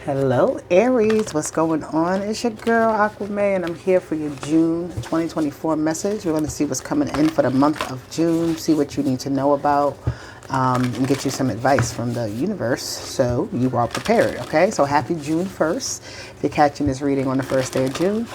Hello Aries, what's going on? It's your girl Aquaman and I'm here for your June 2024 message. We're going to see what's coming in for the month of June, see what you need to know about, and get you some advice from the universe so you are prepared, okay? So happy June 1st. If you're catching this reading on the first day of June,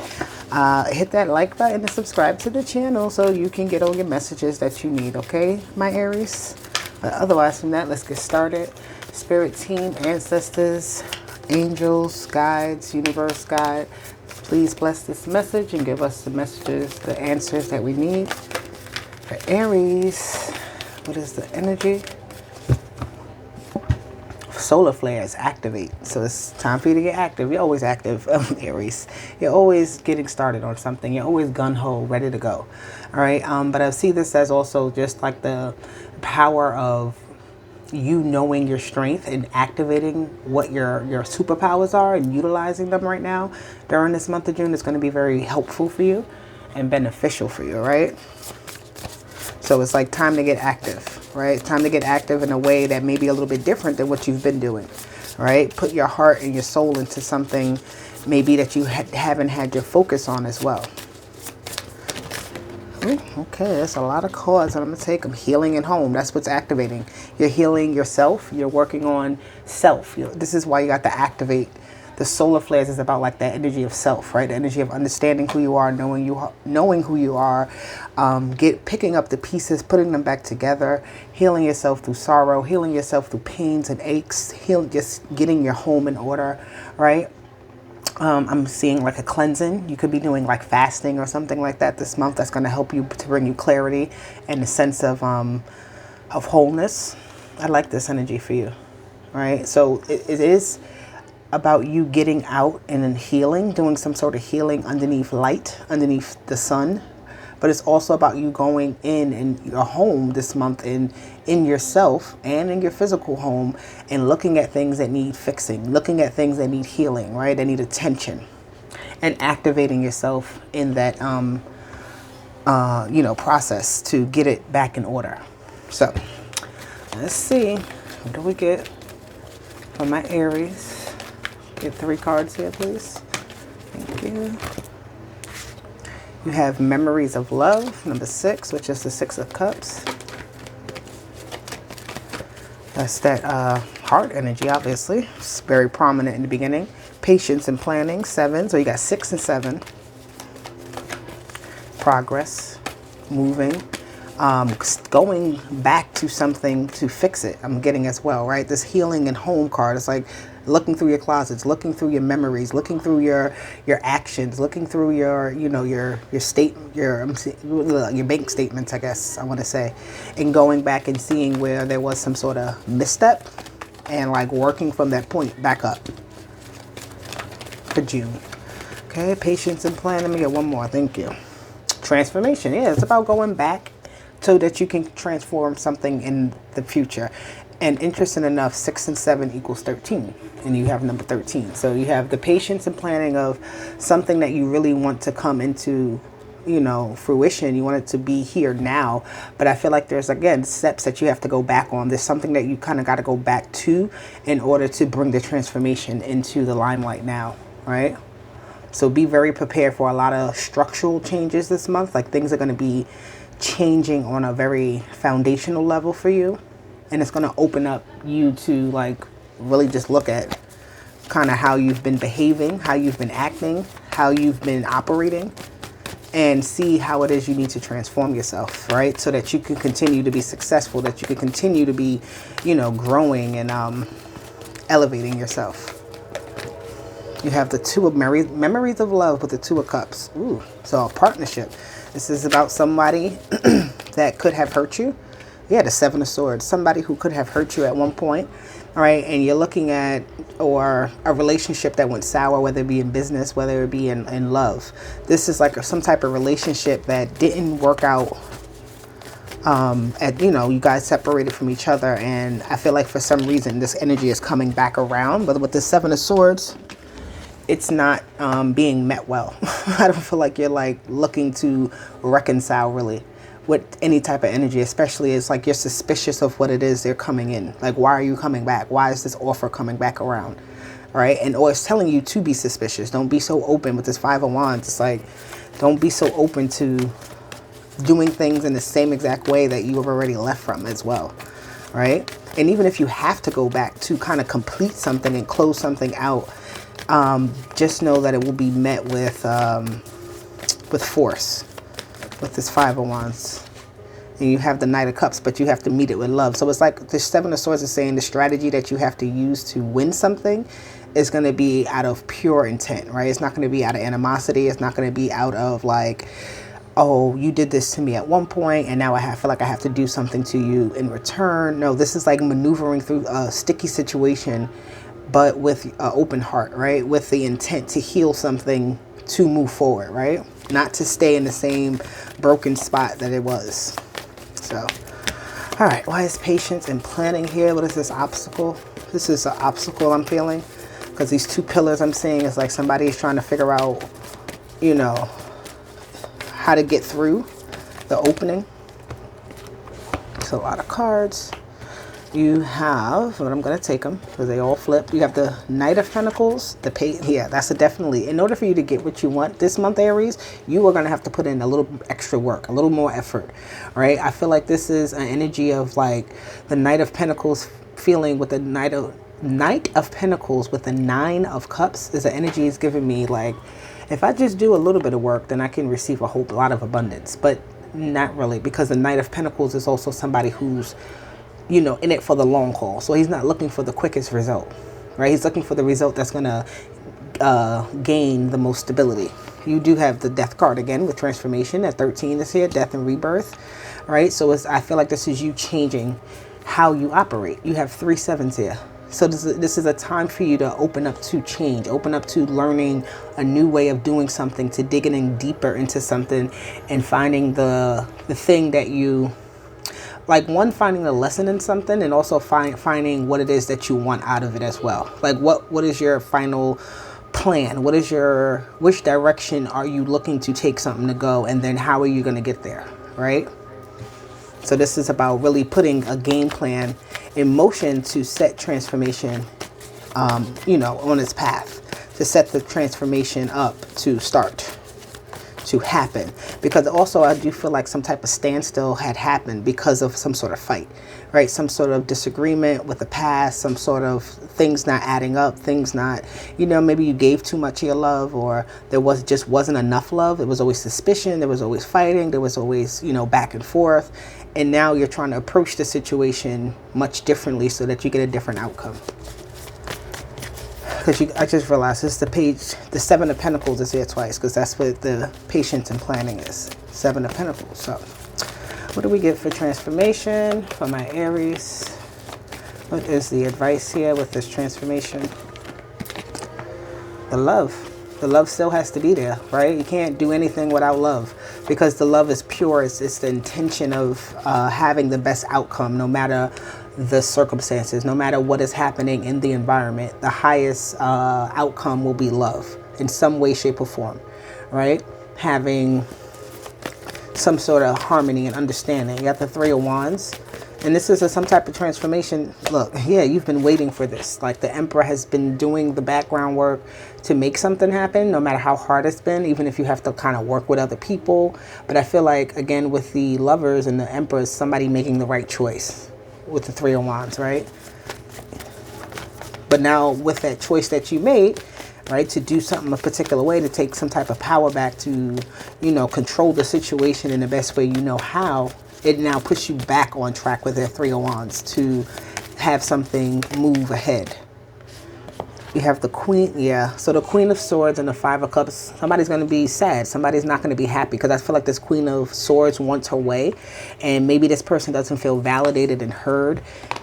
hit that like button and subscribe to the channel so you can get all your messages that you need, okay, my Aries? But otherwise from that, let's get started. Spirit team, ancestors, angels, guides, universe, guide, please bless this message and give us the messages, the answers that we need. For Aries, what is the energy? Solar flares activate. So it's time for you to get active. You're always active, Aries. You're always getting started on something. You're always gun-ho, ready to go. All right. But I see this as also just like the power of you knowing your strength and activating what your superpowers are and utilizing them right now during this month of June is going to be very helpful for you and beneficial for you, right? So it's like time to get active, right? Time to get active in a way that may be a little bit different than what you've been doing, right? Put your heart and your soul into something maybe that you haven't had your focus on as well. Okay, that's a lot of cards that I'm going to take. I'm healing at home. That's what's activating. You're healing yourself. You're working on self. This is why you got to activate. The solar flares is about like that energy of self, right? The energy of understanding who you are, knowing who you are, picking up the pieces, putting them back together, healing yourself through sorrow, healing yourself through pains and aches, just getting your home in order, right? I'm seeing like a cleansing. You could be doing like fasting or something like that this month. That's going to help you to bring you clarity and a sense of wholeness. I like this energy for you, right? So it is about you getting out and then healing, doing some sort of healing underneath light, underneath the sun. But it's also about you going in your home this month, in yourself and in your physical home, and looking at things that need fixing, looking at things that need healing, right? That need attention, and activating yourself in that, process to get it back in order. So let's see, what do we get for my Aries? Get 3 cards here, please. Thank you. You have Memories of Love, number 6, which is the 6 of Cups. That's that heart energy, obviously. It's very prominent in the beginning. Patience and planning, 7. So you got 6 and 7. Progress, moving, going back to something to fix it. I'm getting as well, right? This healing and home card is like looking through your closets, looking through your memories, looking through your actions, looking through your bank statements, I guess I want to say, and going back and seeing where there was some sort of misstep and like working from that point back up for June. Okay, patience and plan. Let me get one more. Thank you. Transformation. Yeah, it's about going back so that you can transform something in the future. And interesting enough, 6 and 7 equals 13. And you have number 13. So you have the patience and planning of something that you really want to come into, fruition. You want it to be here now. But I feel like there's, again, steps that you have to go back on. There's something that you kind of got to go back to in order to bring the transformation into the limelight now, right? So be very prepared for a lot of structural changes this month. Like things are going to be changing on a very foundational level for you. And it's going to open up you to like really just look at kind of how you've been behaving, how you've been acting, how you've been operating, and see how it is you need to transform yourself, right? So that you can continue to be successful, that you can continue to be, growing and elevating yourself. You have the 2 of memories of love with the 2 of cups. Ooh, so a partnership. This is about somebody that could have hurt you. Yeah, the 7 of swords. Somebody who could have hurt you at one point. All right, and you're looking at or a relationship that went sour, whether it be in business, whether it be in love. This is like some type of relationship that didn't work out. You guys separated from each other, and I feel like for some reason this energy is coming back around. But with the 7 of swords, it's not being met well. I don't feel like you're like looking to reconcile really. with any type of energy, especially it's like you're suspicious of what it is they're coming in. Like, why are you coming back? Why is this offer coming back around? Right? And or it's telling you to be suspicious. Don't be so open with this Five of Wands. It's like, don't be so open to doing things in the same exact way that you have already left from as well. Right? And even if you have to go back to kind of complete something and close something out, just know that it will be met with force with this Five of Wands. And you have the Knight of Cups, but you have to meet it with love. So it's like the Seven of Swords is saying the strategy that you have to use to win something is going to be out of pure intent, right? It's not going to be out of animosity. It's not going to be out of like, oh, you did this to me at one point and now I feel like I have to do something to you in return. No, this is like maneuvering through a sticky situation, but with an open heart, right? With the intent to heal something, to move forward, right? Not to stay in the same broken spot that it was. So, all right, why is patience and planning here? What is this obstacle? This is an obstacle I'm feeling because these two pillars I'm seeing is like somebody is trying to figure out, you know, how to get through the opening. It's a lot of cards. You have, but I'm going to take them because they all flip. You have the Knight of Pentacles, yeah, that's a definitely. In order for you to get what you want this month, Aries, you are going to have to put in a little extra work, a little more effort, right? I feel like this is an energy of like the Knight of Pentacles feeling with the Knight of Pentacles with the Nine of Cups is an energy is giving me like, if I just do a little bit of work, then I can receive a whole lot of abundance, but not really, because the Knight of Pentacles is also somebody who's, you know, in it for the long haul. So he's not looking for the quickest result, right? He's looking for the result that's going to gain the most stability. You do have the Death card again with transformation at 13 is here, death and rebirth, right? So I feel like this is you changing how you operate. You have 3 sevens here. So this is a time for you to open up to change, open up to learning a new way of doing something, to digging in deeper into something and finding the thing that you, like, one, finding a lesson in something, and also finding what it is that you want out of it as well. Like what is your final plan? Which direction are you looking to take something to go? And then how are you going to get there? Right? So this is about really putting a game plan in motion to set transformation, you know, on its path, to set the transformation up to start to happen. Because also I do feel like some type of standstill had happened because of some sort of fight, right? Some sort of disagreement with the past, some sort of things not adding up, things not, you know, maybe you gave too much of your love, or there wasn't enough love. It was always suspicion, there was always fighting, there was always, you know, back and forth. And now you're trying to approach the situation much differently so that you get a different outcome. Because I just realized this is the page, the Seven of Pentacles is here twice, because that's what the patience and planning is. Seven of Pentacles. So what do we get for transformation for my Aries? What is the advice here with this transformation? The love. The love still has to be there, right? You can't do anything without love, because the love is pure. It's the intention of having the best outcome, no matter the circumstances, no matter what is happening in the environment. The highest outcome will be love in some way, shape, or form, right? Having some sort of harmony and understanding. You got the Three of Wands. And this is some type of transformation. Look, yeah, you've been waiting for this. Like the Emperor has been doing the background work to make something happen, no matter how hard it's been, even if you have to kind of work with other people. But I feel like, again, with the Lovers and the Emperor, somebody making the right choice with the Three of Wands, right? But now with that choice that you made, right, to do something a particular way, to take some type of power back, to, you know, control the situation in the best way you know how, it now puts you back on track with their Three of Wands to have something move ahead. You have the Queen, yeah. So the Queen of Swords and the Five of Cups, somebody's going to be sad. Somebody's not going to be happy, because I feel like this Queen of Swords wants her way. And maybe this person doesn't feel validated and heard.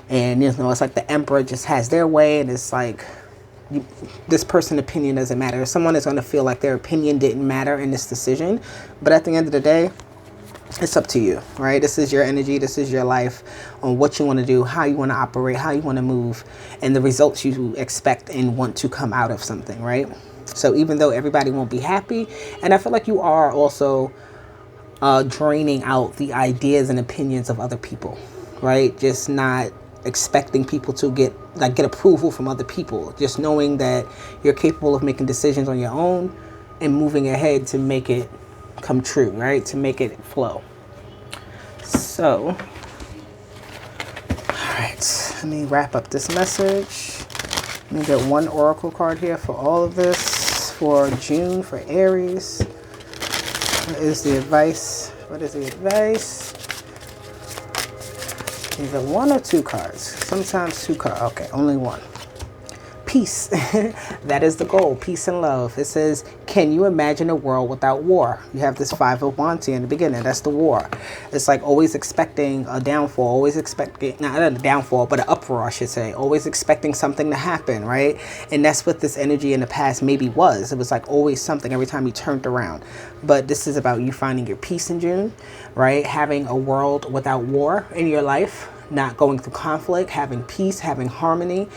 And, you know, it's like the Emperor just has their way. And it's like, this person's opinion doesn't matter. Someone is going to feel like their opinion didn't matter in this decision. But at the end of the day, it's up to you, right? This is your energy. This is your life on what you want to do, how you want to operate, how you want to move, and the results you expect and want to come out of something, right? So even though everybody won't be happy, and I feel like you are also draining out the ideas and opinions of other people, right? Just not expecting people to get approval from other people. Just knowing that you're capable of making decisions on your own and moving ahead to make it come true, right? To make it flow. So, all right, let me wrap up this message. Let me get one oracle card here for all of this for June for Aries. What is the advice? What is the advice? Is it one or two cards? Sometimes two cards. Okay, only one. Peace. That is the goal. Peace and love. It says, can you imagine a world without war? You have this Five of Wands here in the beginning. That's the war. It's like always expecting a downfall, always expecting, not a downfall, but an uproar, I should say. Always expecting something to happen, right? And that's what this energy in the past maybe was. It was like always something every time you turned around. But this is about you finding your peace in June, right? Having a world without war in your life, not going through conflict, having peace, having harmony,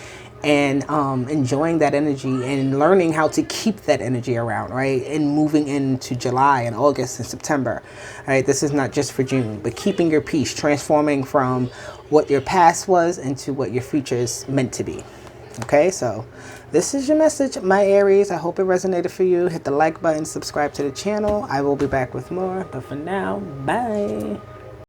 and enjoying that energy and learning how to keep that energy around, right? And moving into July and August and September, right? This is not just for June, but keeping your peace, transforming from what your past was into what your future is meant to be. Okay, so this is your message, my Aries. I hope it resonated for you. Hit the like button, subscribe to the channel. I will be back with more, but for now, bye.